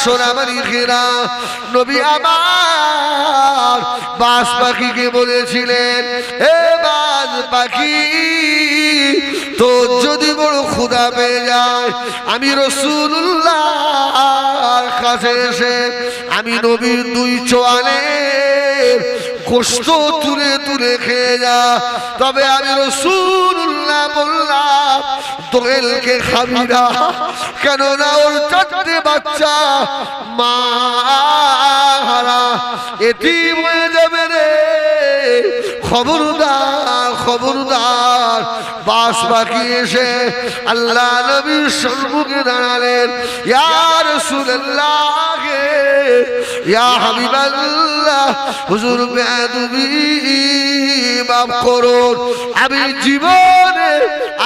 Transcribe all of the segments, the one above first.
সোনামারি ঘেরা নবী আমার বাজ পাখিকে বলেছিলেন, এ বাজ পাখি তোর যদি বড় ক্ষুধা পেয়ে যায়, আমি রাসূলুল্লাহর কাছে এসে আমি নবীর 2 চোয়ালের গোশত তুলে তুলে খেয়ে যা। তবে আমি রাসূলুল্লাহ বললাম, দোয়েলকে খাবি না, কেননা ওর 4টে বাচ্চা মা হারা এতিম হয়ে যাবে রে। খবরদার খবরদার। বাজ পাখি এসে আল্লাহ নবীর সম্মুখে দাঁড়ালেন, ইয়া রাসূলুল্লাহ, ইয়া হাবিবাল্লাহ, হুজুর বেয়াদবি মাফ করুন, আমি জীবনে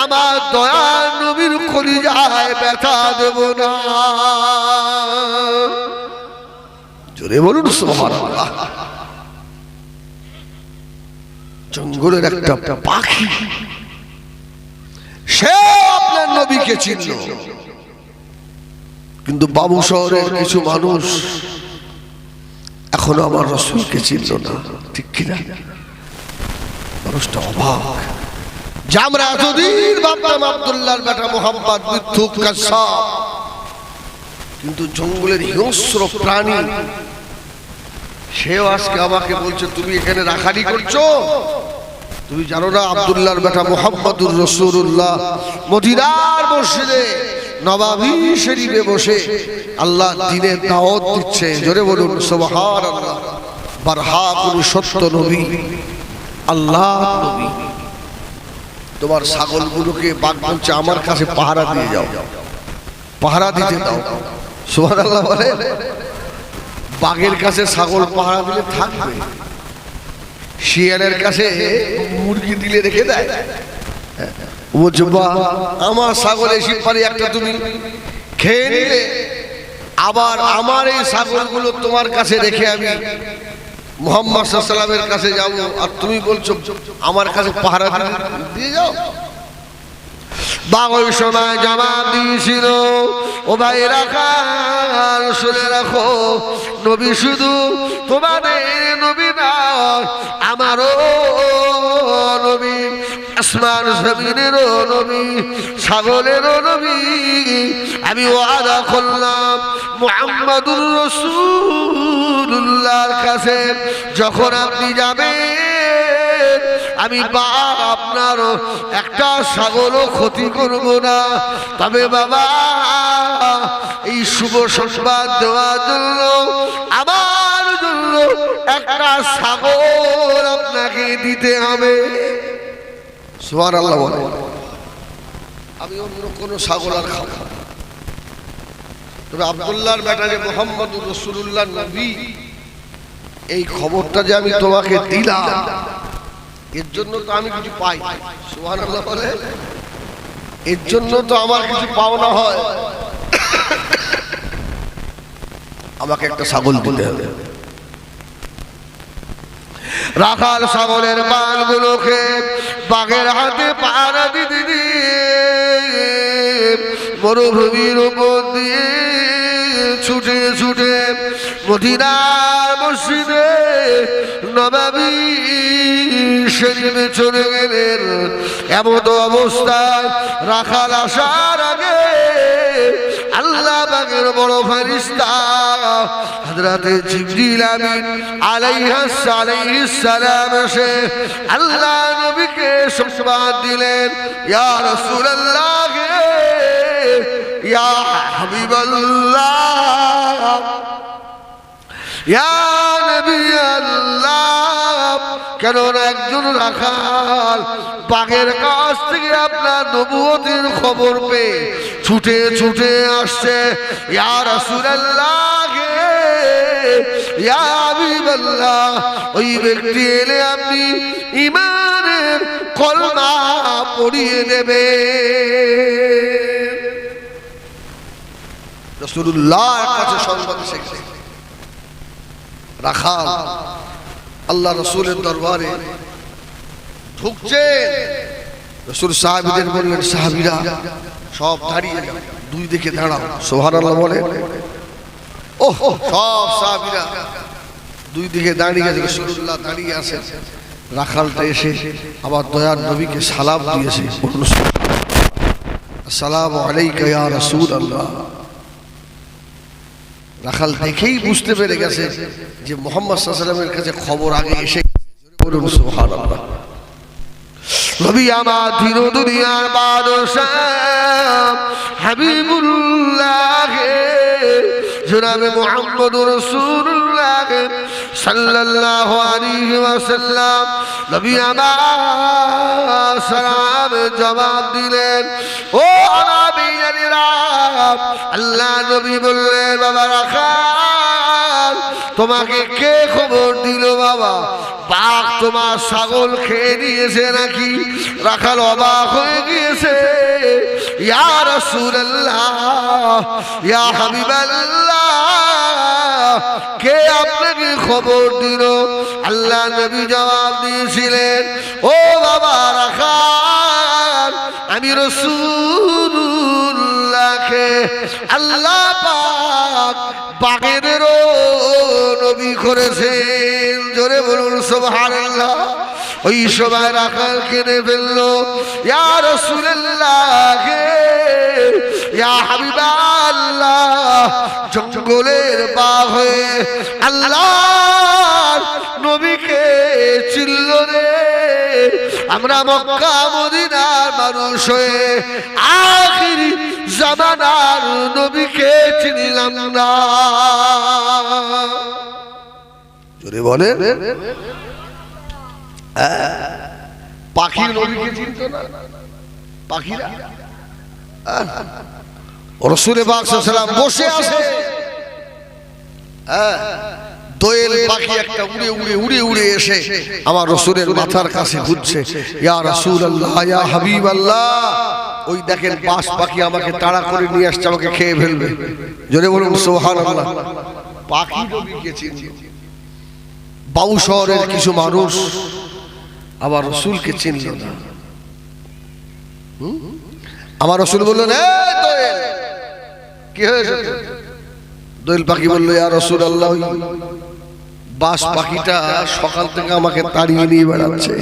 আমার দয়ার নবীর কলিজায় ব্যথা দেব না। জোরে বলুন সুবহানাল্লাহ। জঙ্গলের একটা পাখি, সে আপনার নবীকে চিনল, কিন্তু বাবু শহরের কিছু মানুষ এখনো আমার রাসূলকে চিনল না, ঠিক কিনা? মানুষটা অবাক যে আমরা এতদিন ভাবতাম আব্দুল্লাহর বেটা মুহাম্মদ মিথ্যুক কাযযাব, কিন্তু জঙ্গলের হিংস্র প্রাণী সেও আজকে আমাকে বলছে, তুমি এখানে রাখালি করছো? তুমি জানো না আব্দুল্লাহর বেটা মুহাম্মদুর রাসূলুল্লাহ মদিনার মসজিদে নববী শরীফে বসে আল্লাহ দ্বীনের দাওয়াত দিচ্ছে। জোরে বলুন সুবহানাল্লাহ। বারহাকুল সত্য নবী, আল্লাহ নবী। তোমার ছাগলগুলোকে বাঘ বলছে আমার কাছে পাহারা দিয়ে যাও, পাহারা দিতে দাও। সুবহানাল্লাহ বলে। বাঘের কাছে ছাগল পাহারা দিলে থাকবে, শিয়ালের কাছে মুরগি দিলে রেখে দেয়। বলছে বাহ, আমার ছাগল এসে পারি একটা তুমি খেয়ে নিলে, আবার আমার এই ছাগলগুলো তোমার কাছে রেখে আমি মুহাম্মদ সাল্লাল্লাহু আলাইহি ওয়াসাল্লামের কাছে যাব, আর তুমি বলছো আমার কাছে পাহারা দিয়ে যাও। বাঘ ওই সময় জবাব দিয়েছিল, ও ভাই রাখাল শুনে রাখো, নবী শুধু তোমাদের নবী না, আমারও নবী, আসমান জমিনেরও নবী, ছাগলেরও নবী। আমি ওয়াদা করলাম মুহাম্মদুর রাসূলুল্লাহর কাছে যখন আপনি যাবেন, আমি বাঘ আপনার একটা ছাগলও ক্ষতি করব না। তবে বাবা, এই শুভ সংবাদ দেওয়ার জন্য আমার জন্য একটা ছাগল আপনাকে দিতে হবে। সুবহানাল্লাহ বলে। আমি অন্য কোন ছাগল আর খাবো না, তবে আব্দুল্লাহর বেটা যে মুহাম্মদুর রাসূলুল্লাহ নবী, এই খবরটা যে আমি তোমাকে দিলাম, এর জন্য তো আমি কিছু পাই। সুবহানাল্লাহ বলে। এর জন্য তো আমার কিছু পাওনা হয়, আমাকে একটা ছাগল দিতে হবে। রাখাল ছাগলের বালগুলোকে বাঘের হাতে পাহারা দিতে দিয়ে মরুভূমির উপর দিয়ে ছুটে ছুটে মদিনার মসজিদে নববী শরীফে চলে গেলেন। এমন অবস্থায় রাখাল আসার আগে আল্লাহ পাকের বড় ফেরেশতা হযরতে জিবরিল আমিন আলাইহিস সালাম এসে আল্লাহ নবীকে সংবাদ দিলেন, ইয়া রাসূলুল্লাহ, ইয়া হাবিবাল্লাহ, ইয়া নবী আল্লাহ, কেননা একজন রাখাল বাঘের কাছ থেকে আপনার নবুয়তের খবর পেয়ে ছুটে ছুটে আসছে। ইয়া রাসূলুল্লাহ, ইয়া হাবিবাল্লাহ, ওই ব্যক্তি এলে আপনি ঈমানের কলমা পড়িয়ে দেবেন। রাসূলুল্লাহর কাছে সংবাদ এসেছে, রাখাল আল্লাহ রাসূলের দরবারে ঢুকছে। রাসূল সাহাবীদের বললেন, সাহাবীরা সব দাঁড়িয়ে যাও, দুই দিকে দাঁড়াও। সুবহানাল্লাহ বলে। ওহ সব সাহাবীরা দুই দিকে দাঁড়িয়ে আছে, রাসূলুল্লাহ দাঁড়িয়ে আছেন। রাখালটা এসে আবার দয়ার নবীকে সালাম দিয়েছে, আসসালামু আলাইকা ইয়া রাসূলুল্লাহ। রাখাল দেখেই বুঝতে পেরে গেছে যে মুহাম্মদ সাল্লাল্লাহু আলাইহি ওয়াসাল্লামের কাছে খবর আগে এসে বলুন সুবহানাল্লাহ। নবী আমার দিন দুনিয়ার বাদশা হাবিবুল্লাহ জনাবে মুহাম্মদুর রাসূলুল্লাহ সাল্লাল্লাহু আলাইহি ওয়াসাল্লাম নবী আমার সালাম জবাব দিলেন। ও নবী জানেরা, আল্লাহ নবী বললেন, বাবা রাখাল তোমাকে কে খবর দিল বাবা? বাঘ তোমার ছাগল খেয়ে নিয়েছে নাকি? রাখাল অবাক হয়ে গিয়েছে। ইয়া রাসূলুল্লাহ, ইয়া হাবিবাল্লাহ, কে আপনাকে খবর দিল? আল্লাহ নবী জবাব দিয়েছিলেন, ও বাবা রাখাল, আমি রাসূলুল্লাহকে আল্লাহ পাক বাঘেরও নবী করেছেন। জোরে বলুন সুবহানাল্লাহ। ওই সময় রাখাল কেঁদে ফেললো, ইয়া রাসূলুল্লাহ, ইয়া হাবিবাল্লাহ, জঙ্গলের বাঘ হয়ে আল্লাহর নবীকে চিনল রে, আমরা মক্কা মদিনার মানুষ হয়ে আখিরি জামানার নবীকে চিনলাম না। জোরে বলেন। পাখি নবীকে চিনত না, পাখিরা রাসূল পাক সাল্লাল্লাহু আলাইহি ওয়াসাল্লাম বসে আছে, দোয়েল পাখি একটা উড়ে উড়ে উড়ে উড়ে এসে আমার রাসূলের মাথার কাছে ঘুরছে। ইয়া রাসূলুল্লাহ, ইয়া হাবিবাল্লাহ, ওই দেখেন বাস পাখি আমাকে তাড়া করে নিয়ে আসছে, আমাকে খেয়ে ফেলবে। জোরে বলুন সুবহানাল্লাহ। পাখি নবীকে চিনত। বাউ শহরের কিছু মানুষ আবার রাসূলকে চিনল না। আমার রাসূল বললেন, এই দোয়েল কি হয়েছে? দোয়েল পাখি বলল, ইয়া রাসূলুল্লাহ, বাস পাখিটা সকাল থেকে আমাকে তাড়িয়ে নিয়ে বেড়াচ্ছে,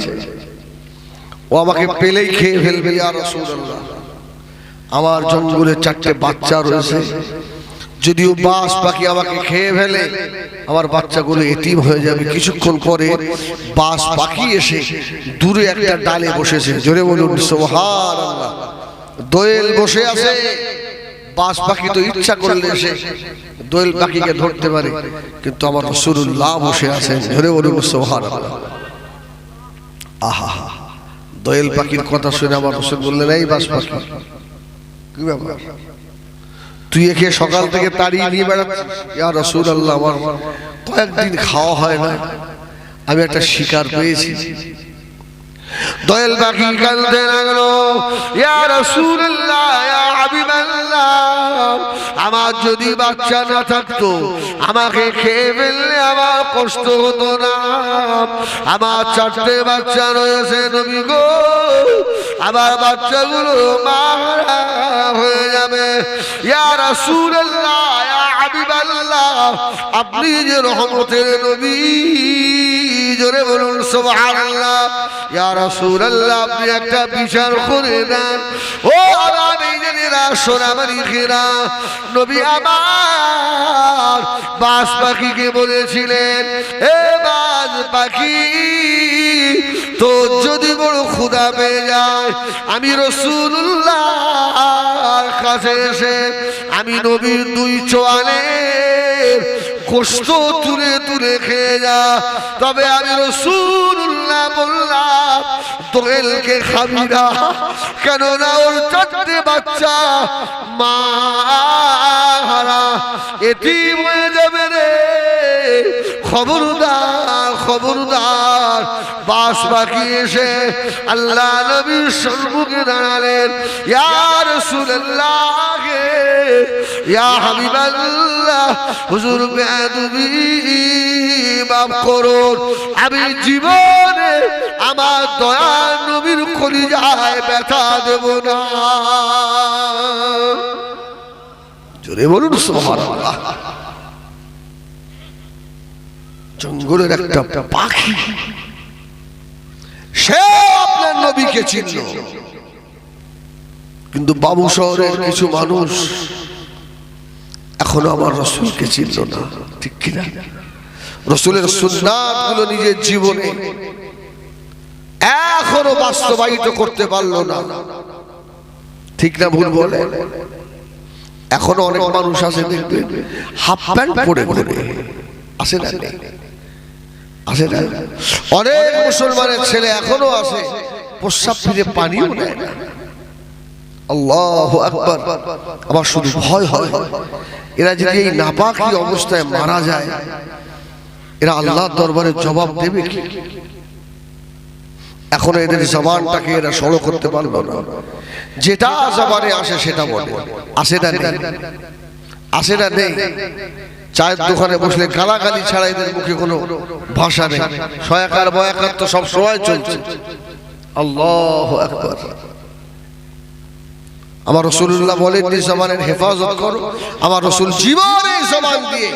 ও আমাকে পেলেই খেয়ে ফেলবে। ইয়া রাসূলুল্লাহ, আমার জঙ্গলে 4টে বাচ্চা রয়েছে, যদিও বাস পাখি আমাকে খেয়ে ফেলে আমার বাচ্চাগুলো এতিম হয়ে যাবে। কিছুক্ষণ পরে বাস পাখি এসে দূরে একটা ডালে বসেছে। জোরে বলুন সুবহানাল্লাহ। দোয়েল বসে আছে, বাস পাখি তো ইচ্ছা করলে এসে দোয়েল পাখিকে ধরতে পারে, কিন্তু আমার রাসূলুল্লাহ বসে আছেন। জোরে বলুন সুবহানাল্লাহ। আহা, দোয়েল পাখির কথা শুনে আমার রাসূল বললেন, এই বাস পাখি, কি ব্যাপার, তুই একে সকাল থেকে তাড়িয়ে নিয়ে বেড়াচ্ছিস? ইয়া রাসূলুল্লাহ, আমার কয়েকদিন খাওয়া হয় না, আমি একটা শিকার পেয়েছি। দোয়েল পাখি কাঁদতে লাগলো, ইয়া রাসূলুল্লাহ, ইয়া হাবিবাল্লাহ, আমার যদি বাচ্চা না থাকতো, আমাকে খেয়ে ফেললে আমার কষ্ট হতো না। আমার 4টে বাচ্চা রয়েছে নবী গো, আমার বাচ্চাগুলো মারা হয়ে যাবে। ইয়া রাসূলুল্লাহ, ইয়া হাবিবাল্লাহ, আপনি যে রহমতের নবী, জোরে বলুন সুবহানাল্লাহ। ইয়া রাসূলুল্লাহ, আপনি একটা বিচার করে দেন। ও আমিনেরা, সোনামারি খেরা, নবী আমার বাস পাখিকে বলেছিলেন, এ বাস পাখি, তো যদি বড় ক্ষুধা পেয়ে যায়, আমি রাসূলুল্লাহর কাছে এসে আমি নবীর 2 চোয়ালের গোশত তুলে তুলে খেয়ে যা। তবে আমি রাসূলুল্লাহ বললাম, দোয়েলকে খাবি না, কেননা ওর 4টে বাচ্চা মারা এতিম হয়ে যাবে রে। খবরদার, খবরদার। বাস পাখি এসে আল্লাহ নবীর সম্মুখে দাঁড়ালেন, ইয়া রাসূলুল্লাহ, ইয়া হাবিবাল্লাহ, হুজুর বেয়াদবি মাফ করুন, আমি জীবনে আমার দয়ার নবীর কলিজায় ব্যথা দেব না। জোরে বলুন সুবহানাল্লাহ। জঙ্গলের একটা পাখি, সে আপনার নবীকে চিনল, কিন্তু বাবু শহরের কিছু মানুষ এখনো আমার রসুলকে চিনল না, ঠিক কিনা? রসুলের সুন্নাত গুলো নিজের জীবনে এখনো বাস্তবায়িত করতে পারলো না, ঠিক না ভুল বলে? এখনো অনেক মানুষ আছে দেখবেন হাফ প্যান্ট পরে ঘুরে, আসে না? আসে না? অনেক মুসলমানের ছেলে এখনো আছে প্রস্রাব ফিরে পানিও নেয় না। আল্লাহু আকবার। আমার শুধু ভয় হয় এরা যদি এই নাপাকি অবস্থায় মারা যায়, এরা আল্লাহর দরবারে জবাব দেবে কি? এখন এদের জবানটাকে এরা সরল করতে পারলো না, যেটা জবানে আসে সেটা বলে। আসে না নেই? আসে না নেই? চায়ের দোকানে বসলে গালাগালি ছাড়া এদের মুখে কোনো ভাষা নেই, সয়াকার বয়াকার তো সব সময় চলছে। আল্লাহু আকবার। আমার রাসূলুল্লাহ বলেন যে জবানের হেফাজত করো। আমার রাসূল জীবনে জবান দিয়ে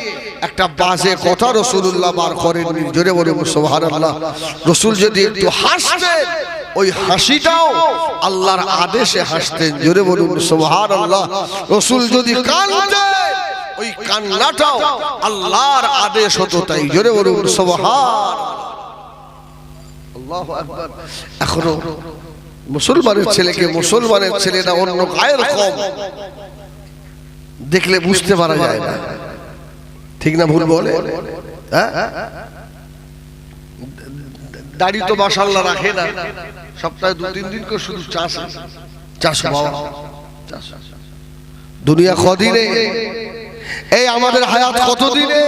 একটা বাজে কথা রাসূলুল্লাহ বার করেননি। জোরে বলে সুবহানাল্লাহ। রাসূল যদি একটু হাসতেন, ওই হাসিটাও আল্লাহর আদেশে হাসতেন। জোরে বলুন সুবহানাল্লাহ। রাসূল যদি কাঁদতেন, ওই কান্নাটাও আল্লাহর আদেশ হতো। তাই জোরে বলুন সুবহানাল্লাহ। আল্লাহু আকবার। এখনো মুসলমানের ছেলেকে মুসলমানের ছেলে না অন্য গায়ের কম দেখলে বুঝতে পারা যায় না, ঠিক না ভুল বলে? দাড়ি তো মাশাআল্লাহ রাখে না, সপ্তাহে 2-3 দিন করে শুধু চাষ বাবা চাষ। দুনিয়া কদিনে? এই আমাদের হায়াত কতদিনে?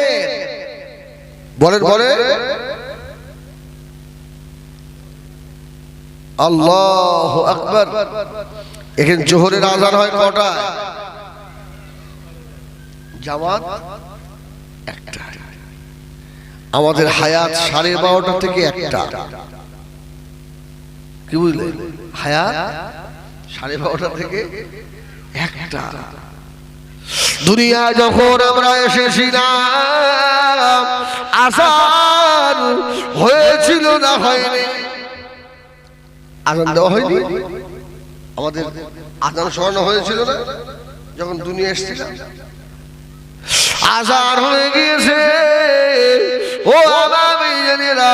বলেন বলেন। আল্লাহু আকবার। এখানে জোহরের আজান হয় কটায়? জামাত একটা। আমাদের হায়াত 12:30 থেকে 1টা। কি বুঝলে? হায়াত 12:30 থেকে 1টা। দুনিয়া যখন আমরা এসেছিলাম আজান হয়েছিল না হয়নি? আজান দেওয়া হয়নি? আমাদের আজান শোনানো হয়েছিল না যখন দুনিয়া এসেছিলাম? আজান হয়ে গিয়েছে। ও আমার ভাইয়েরা,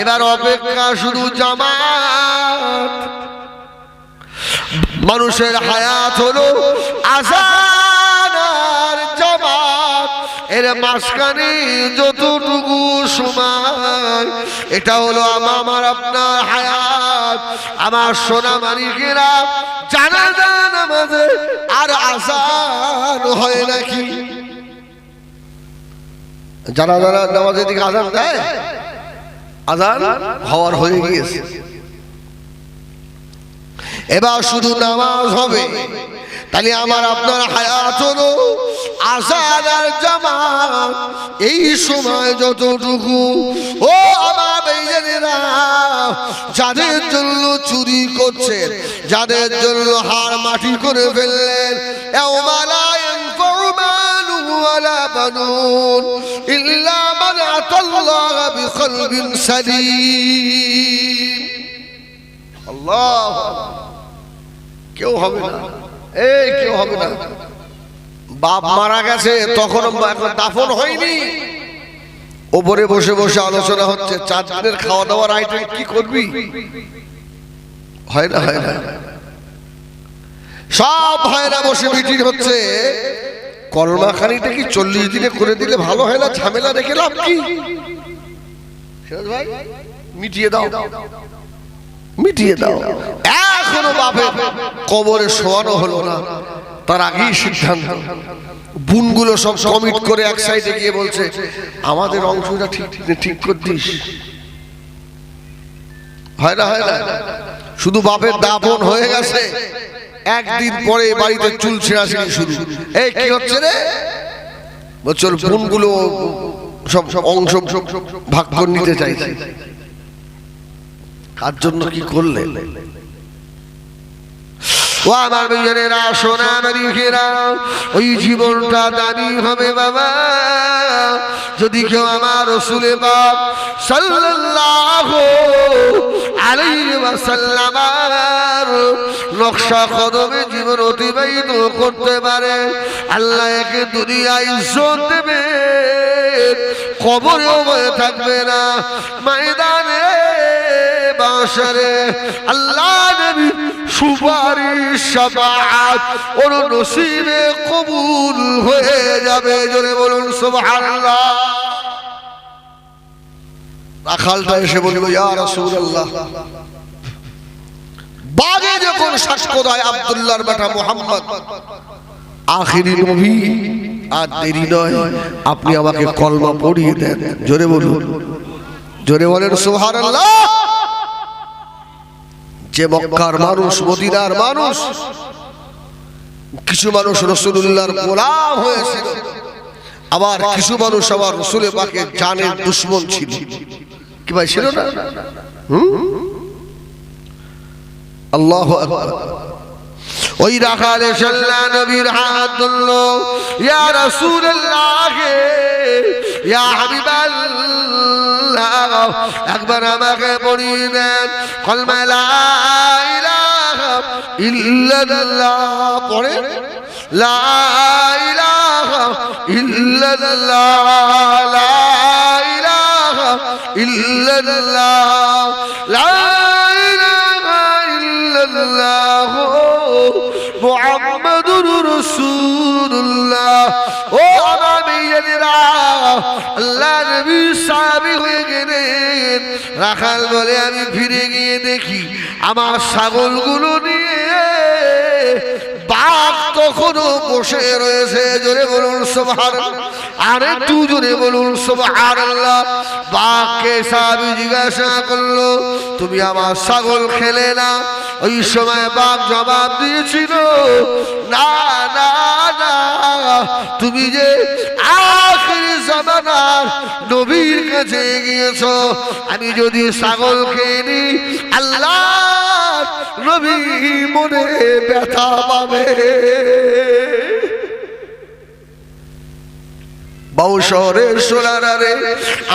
এবার অপেক্ষা শুধু জামাত। মানুষের হায়াত হলো আজান আর জামাত, এর মাঝখানে যতটুকু সময়, এটা হলো আমার আপনার হায়াত। আমার সোনা মানিকেরা, জানাজা নামাজে আর আজান হয় নাকি? জানাজা নামাজের দিকে আজান দেয়? আজান হওয়ার হয়ে গিয়েছে। এবার শুধু নামাজ হবে। তাহলে আমার আপনার হায়াত হলো আজান আর জামাত। এই সময় যতটুকু, ও আমার ভাইয়েরা, যাদের জন্য চুরি করছেন, যাদের জন্য হাড় মাটি করে ফেললেন, ইয়াউমা লা ইয়ানফাউ মালুন ওয়ালা বানুন ইল্লা মান আতাল্লাহ বিকলবিন সালিম। আল্লাহ। কেউ হবে না, এই কেউ হবে না। বাপ মারা গেছে, তখন দাফন হয়নি, ওপরে বসে বসে আলোচনা হচ্ছে 4 দিনের খাওয়া দাওয়ার আইটেম কি করবি। হয় না? হয় না? সব ভাইরা বসে মিটিং হচ্ছে। কর্মাখানিটা কি 40 দিনে করে দিলে ভালো হয় না? ঝামেলা রেখে লাভ কি? ভাই মিটিয়ে দাও, মিটিয়ে দাও। এখনো বাপের কবরে শোয়ানো হলো না, তার আগেই সিদ্ধান্ত। বুনগুলো সব কমিট করে এক সাইডে গিয়ে বলছে আমাদের অংশটা ঠিক করে দিস। হয় না? হয় না? শুধু বাপের দাফন হয়ে গেছে, একদিন পরে বাড়িতে চুল ছেঁড়াছিড়ি শুরু। এই কি হচ্ছে রে? বলছিল বুনগুলো সব অংশ ভাগ করে নিতে চাইছে। কার জন্য কি করলে? ও আমার ভাইয়েরা, সোনা মানিকেরা, ওই জীবনটা দামি হবে বাবা। যদি কেউ আমার রাসূলে পাক সাল্লাল্লাহু আলাইহি ওয়াসাল্লামের নকশা কদমে জীবন অতিবাহিত করতে পারে, আল্লাহ একে দুনিয়ায় ইজ্জত দেবে, কবরেও ভয় থাকবে না, ময়দানে বাশারে আল্লাহ নবী সুপারিশ শাফাআত ওর নসিবে কবুল হয়ে যাবে। জোরে বলুন সুবহানাল্লাহ। রাখালটা এসে বলল, ইয়া রাসূলুল্লাহ, বাগে যখন সাক্ষ্য দেয় আব্দুল্লাহর বেটা মুহাম্মদ আখিরি নবী, আর দেরি নয়, আপনি আমাকে কলমা পড়িয়ে দেন। জোরে বলুন, জোরে বলেন সুবহানাল্লাহ। যে মক্কার মানুষ, মদিনার মানুষ, কিছু মানুষ রাসূলুল্লাহর গোলাম হয়েছিল, আবার কিছু মানুষ আবার রাসূলে পাকের জানের দুশমন ছিল। কি ভাই ছিল না? আল্লাহু আকবার। ওই রাখালে সাল্লাহ নবীর হাত ধরল, ইয়া রাসূলুল্লাহ, ইয়া হাবিবাল্লাহ, একবার আমাকে পড়িয়ে দেন কলমা লা ইলাহা ইল্লাল্লাহ। পড়ে লা ইলাহা ইল্লাল্লাহ, লা ইলাহা ইল্লাল্লাহ, লা ইলাহা ইল্লাল্লাহ মুহাম্মাদুর রাসূলুল্লাহ। ও আমিরা, আল্লাহ নবী সাহাবী হয়ে গেলেন। রাখাল বলে, আমি ফিরে গিয়ে দেখি আমার ছাগলগুলো নিয়ে বাঘ তখনও বসে রয়েছে। জোরে বলুন সুবহানাল্লাহ। আর একটু জোরে বলুন সুবহানাল্লাহ। বাঘকে সাহাবী জিজ্ঞাসা করলো, তুমি আমার ছাগল খেলে না? ওই সময় বাঘ জবাব দিয়েছিল, না না না, তুমি যে আখির জামানার নবীর কাছে গিয়েছো, আমি যদি ছাগল খেয়ে নি আল্লাহ নবী মনে ব্যথা পাবে। বাউ শহরের সোনারে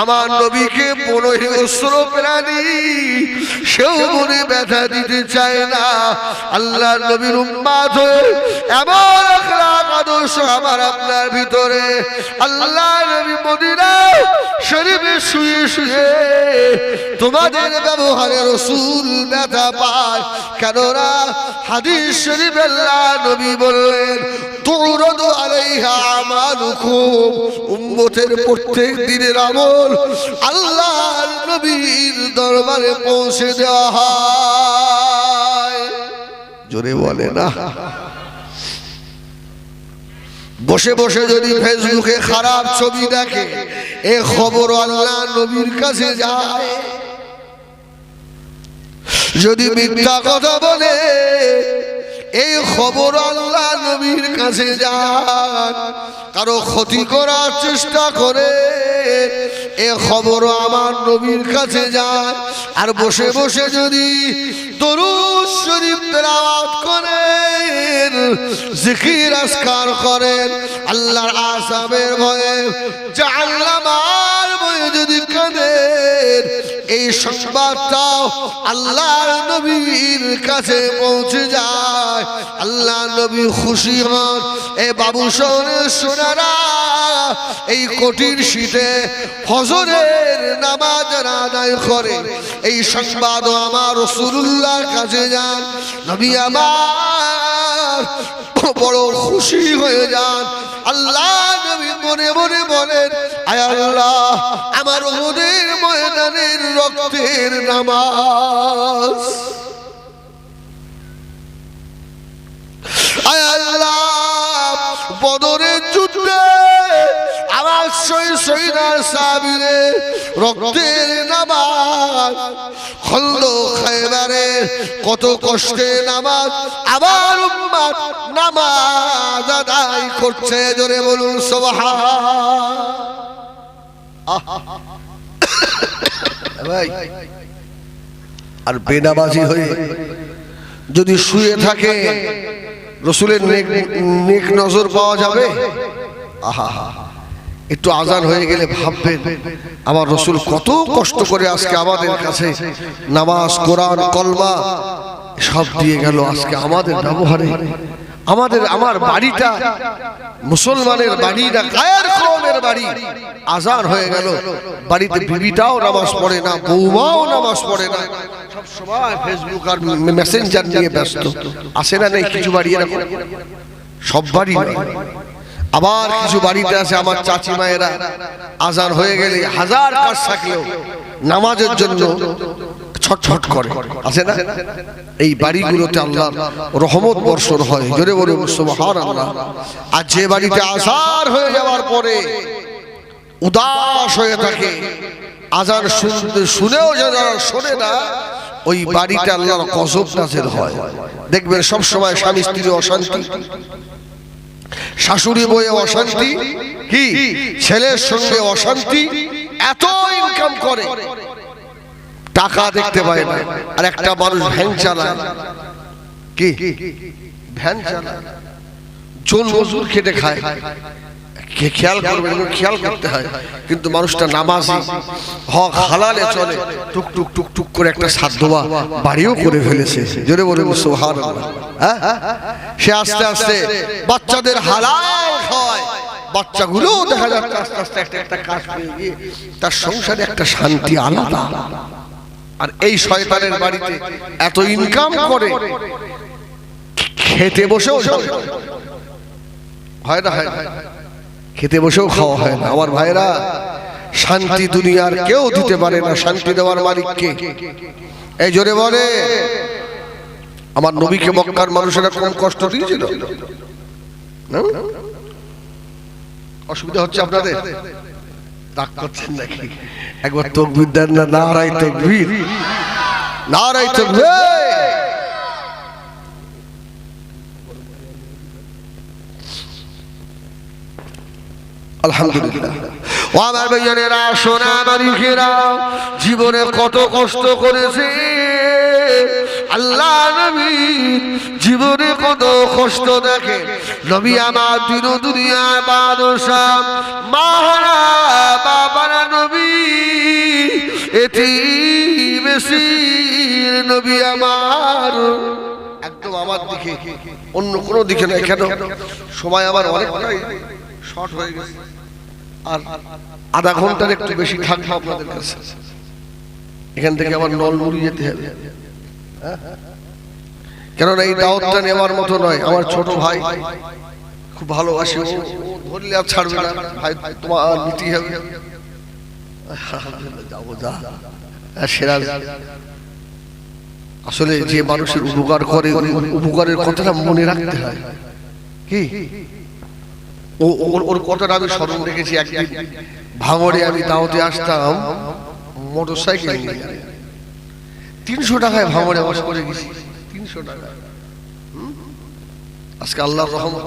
আমার নবীকে বড় হিংস্র প্রাণী, সেও মনে ব্যথা দিতে চায় না। আল্লাহ নবীর উম্মত হয়ে এমন আখলাক আদর্শ আমার আপনার ভিতরে। আল্লাহ নবী মদিনা শরীফে শুয়ে শুয়ে তোমাদের ব্যবহারে রাসূল ব্যথা পায়। কেননা হাদিস শরীফে আল্লাহ নবী বললেন, তুরাদু আলাইহা আমালুকুম, উম্মতের প্রত্যেক দিনের আমল আল্লাহর নবীর দরবারে পৌঁছে দেওয়া হয়। জোরে বলে না। বসে বসে যদি ফেসবুকে খারাপ ছবি দেখে, এ খবর আল্লাহ নবীর কাছে যায়। যদি মিথ্যা কথা বলে, এই খবর আল্লাহ নবীর কাছে যান। কারো ক্ষতি করার চেষ্টা করে, এ খবর আমার নবীর কাছে যান। আর বসে বসে যদি দরুদ শরীফ তেলাওয়াত করেন, জিকির আজকার করেন, আল্লাহর আযাবের ভয়ে, জাহান্নামের ভয়ে যদি কাঁদেন, এই সংবাদটা আল্লাহর নবীর কাছে পৌঁছে যায়। আল্লাহ নবী খুশি হন। এ বাবু শহরের সোনারা, এই কঠিন শীতে ফজরের নামাজ আদায় করে এই সংবাদ আমার রাসূলুল্লাহর কাছে যান। নবী আমার বড় খুশি হয়ে যান। আল্লাহ নবী মনে মনে বলেন, আয় আল্লাহ, আমার উহুদের ময়দানের রক্তের নামাজ, আয় আল্লাহ, বদরের যুদ্ধে আমার শহীদার সাহাবীদের রক্তের নামাজ, খন্দক খায়বারে কত কষ্টের নামাজ আবার উম্মত নামাজ আদায় করছে। জোরে বলুন সুবহানাল্লাহ। ভাই, আর বেনামাজি হয়ে যদি শুয়ে থাকে, রাসূলের নেক নজর পাওয়া যাবে? আহা, একটু আজান হয়ে গেলে ভাববেন আমার রসুল কত কষ্ট করে আজকে আমাদের কাছে নামাজ, কোরআন, কলমা সব দিয়ে গেল। আজকে আমাদের ব্যবহারে আমার বাড়িটা মুসলমানের বাড়ি না গায়ের কওমের বাড়ি, আজান হয়ে গেল, বাড়িতে বিবিটাও নামাজ পড়ে না, বৌমাও নামাজ পড়ে না, সব সময় ফেসবুক আর মেসেঞ্জার নিয়ে ব্যস্ত। আসে না নেই কিছু বাড়ি এরকম? সব বাড়ি নয়। আবার কিছু বাড়িতে আছে আমার চাচি মায়েরা আজান হয়ে গেলে হাজার কাজ থাকলেও নামাজের জন্য ছটফট করে, আছে না? এই বাড়িগুলোতে আল্লাহর রহমত বর্ষণ হয়, জোরে বলে সুবহানাল্লাহ। আর যে বাড়িতে আজান হয়ে যাওয়ার পরে উদাস হয়ে থাকে, আজান শুনেও যারা শোনে না, ওই বাড়িতে আল্লাহর গজব নাযিল হয়। দেখবেন সব সময় স্বামী স্ত্রী অশান্তি, শাশুড়ি বউয়ে অশান্তি, কি ছেলের সঙ্গে অশান্তি, এত ইনকাম করে টাকা দেখতে পায় না। আর একটা মানুষ ভ্যান চালায়, কি ভ্যান চালায়, জন মজুর খেটে খায়, কে খেয়াল করবে? খেয়াল করতে হয়। কিন্তু মানুষটা নামাজি, হক হালালে চলে, টুক টুক টুক টুক করে একটা সাধ্যবা বাড়িও করে ফেলেছে, জোরে বলে সুবহানাল্লাহ। সে আস্তে আস্তে বাচ্চাদের হালাল খায়, বাচ্চাগুলো দেখা যাচ্ছে আস্তে আস্তে একটা একটা কাজ পেয়ে গিয়ে তার সংসারে একটা শান্তি আলাদা। আর এই শয়তানের বাড়িতে এত ইনকাম করে, খেতে বসেও হয় না, খেতে বসেও খাওয়া হয় না। আমার ভাইরা, শান্তি দুনিয়ার কেউ দিতে পারে না, শান্তি দেওয়ার মালিককে। এই জোরে বলে, আমার নবীকে মক্কার মানুষেরা কম কষ্ট দিয়েছিল? অসুবিধা হচ্ছে আপনাদের? রাগ করছেন নাকি? একবার তাকবীর দেন না, নারায়ে তাকবীর, নারায়ে তাকবীর। আলহামদুলিল্লাহ। ও আমার ভাইয়েরা, সোনা মালিকেরা, জীবনে কত কষ্ট করেছে আল্লাহ নবী, জীবনে কত কষ্ট দেখে নবী আমার দিন দুনিয়ায় বাদশা মাহারা বাবারা নবী, এতিম এসির নবী আমার, একদম আমার দিকে, অন্য কোনো দিকে নয়। কেন? সময় আমার অনেকটাই শর্ট হয়ে গেছে, আর আধা ঘন্টার একটু বেশি থাকবো আপনাদের কাছে। এখান থেকে আমার নলমুড়ি যেতে হবে, কেননা এই দাওয়াতটা নেওয়ার মতো নয়। আমার ছোট ভাই খুব ভালোবাসি, ও ধরলে আর ছাড়বে না, ভাই তোমার নিতেই হবে। যাবো যা। সিরাজ, আসলে যে মানুষের উপকার করে, উপকারের কথাটা মনে রাখতে হয়। কি ওর কথাটা আমি স্মরণ রেখেছি। একদিন ভাঙড়ে আমি দাওয়াতে আসতাম, মোটর সাইকেল নিয়ে 300 টাকায় ভাঙড়ে বাস করে গেছি, 300 টাকা। আজকে আল্লাহর রহমত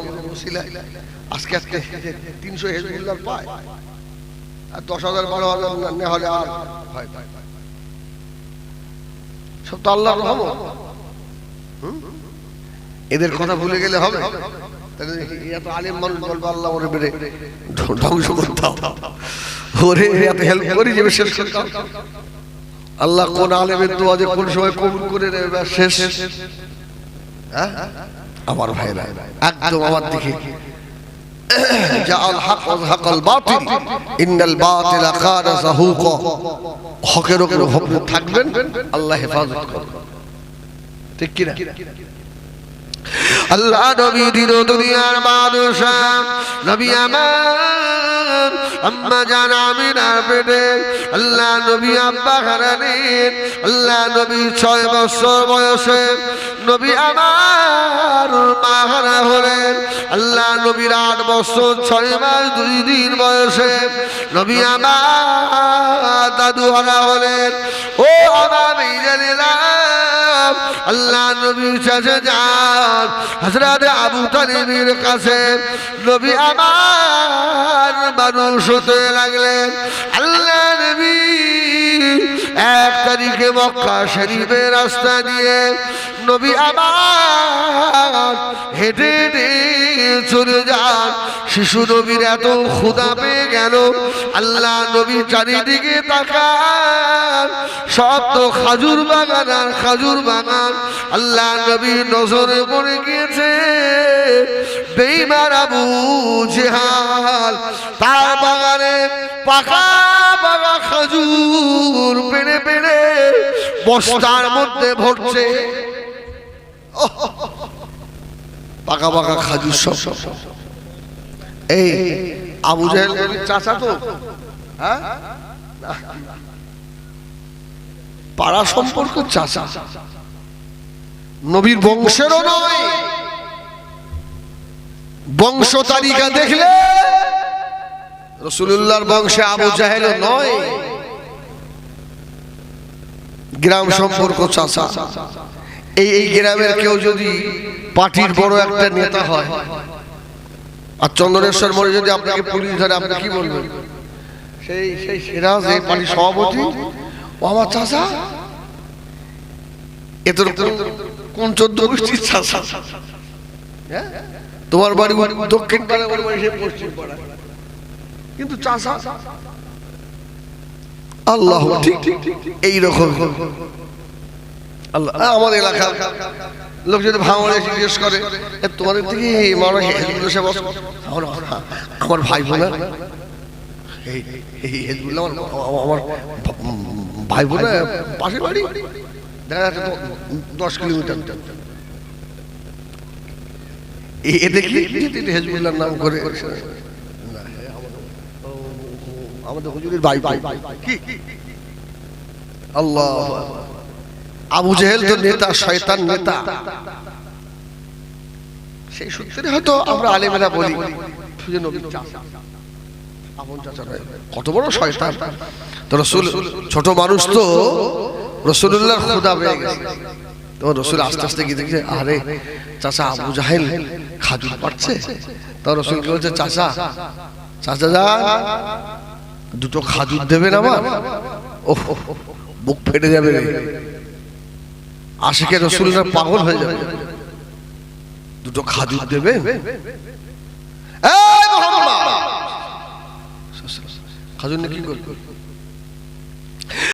আজকে আজকে 300 হেজবুল্লাহ পায়, আর 10,000 12,000 না হলে আর হয়। সব তো আল্লাহর রহমত। এদের কথা ভুলে গেলে হবে? এত আলেম মানুষ বলবো আল্লাহ ওরে বেড়ে ধ্বংস করতাম, ওরে এত হেল্প করি যে শেষ করতাম। আল্লাহ কোন আলেমের দোয়া যে কোন সময় কবুল করে নেবে শেষ। আমার ভাইরা, একদম আমার দিকে, জাআল হক ওয়া যাহাকাল বাতিল ইন্নাল বাতিলা কানা যাহুকা, হকের উপরে হক থাকবেন, আল্লাহ হেফাজত করবে, ঠিক কি না? আল্লাহ নবী দিন দুনিয়ার বাদশা নবী আমার, আম্মা জান আমিনার পেটে আল্লাহ নবী আব্বা হারালেন। আল্লাহ নবী 6 বছর বয়সে নবী আমার মা হারা হলেন। আল্লাহ নবীর 8 বছর 6 মাস 2 দিন বয়সে নবী আমার দাদু হারা হলেন। ও আমার মেয়েরা, আল্লাহ নবী চাচা যান হযরত আবু তালিবের কাছে নবী আমার মানুষ হতে লাগলেন। আল্লাহ নবী 1 তারিখে মক্কা শরীফের রাস্তা দিয়ে নবী আমার হেঁটে হেঁটে চলে যান। শিশু নবীর এত ক্ষুধা পেয়ে গেল, আল্লাহ নবী চারিদিকে তাকান, সব তো খাজুর বাগান আর খাজুর বাগান। আল্লাহ নবীর নজরে পড়ে গিয়েছে বেঈমান আবু জেহাল, তার বাগানে পাকা পাকা খাজুর পেড়ে পেড়ে বস্তার মধ্যে ভরছে। পাকা পাকা খাজুর সব। এই আবু জেহেল চাচা তো, হ্যাঁ, পাড়া সম্পর্ক চাচা, নবীর বংশেরও নয়। বংশ তালিকা দেখলে রাসূলুল্লাহর বংশে আবু জেহেলও নয়, গ্রাম সম্পর্ক চাচা। এই গ্রামের কেউ যদি পার্টির বড় একটা নেতা হয় আর চন্দনেশ্বর মোড়ে যদি আপনাকে পুলিশ ধরে, আপনি কি বলবেন? সেই সেই সিরাজ এই পার্টির সভাপতি, ও আমার চাচা। এ তোর কোন 14 গোষ্ঠীর চাচা? তোমার বাড়ি দক্ষিণ পাড়া, বাড়ি সে পশ্চিম পাড়া, কিন্তু চাচা। আল্লাহ ঠিক এইরকম। আল্লাহ আমার এলাকার লোক যদি ভাঙড়ে জিজ্ঞেস করে তোমাদের থেকে আমার ভাই বোনা, আমার ভাই বোনা পাশের বাড়ি, দেখা যাচ্ছে 10 কিলোমিটার। এ দেখি হেজবুল্লাহর নাম করে আমাদের হুজুরের ভাই ভাই কি আল্লাহ। আবু জেহেল তো নেতা, শয়তান নেতা। সেই সূত্রে হয়তো আমরা আলেমেরা বলি কত বড় শয়তান। তো রাসূল ছোট মানুষ, তো রাসূলুল্লাহর খোদা হয়ে গেছে। তো রাসূল আস্তে আস্তে গিয়ে দেখছে, আরে চাচা আবু জেহেল খাজুর পাচ্ছে। তো রাসূল কি বলছে, চাচা চাচা যান, দুটো খাজুর দেবেন আমার। ওহ, বুক ফেটে যাবে রে, আশিকে রাসূলরা পাগল হয়ে যাবে। দুটো খাজুর দেবেন? এই মুহাম্মদ খাজুর নিয়ে কি করবে?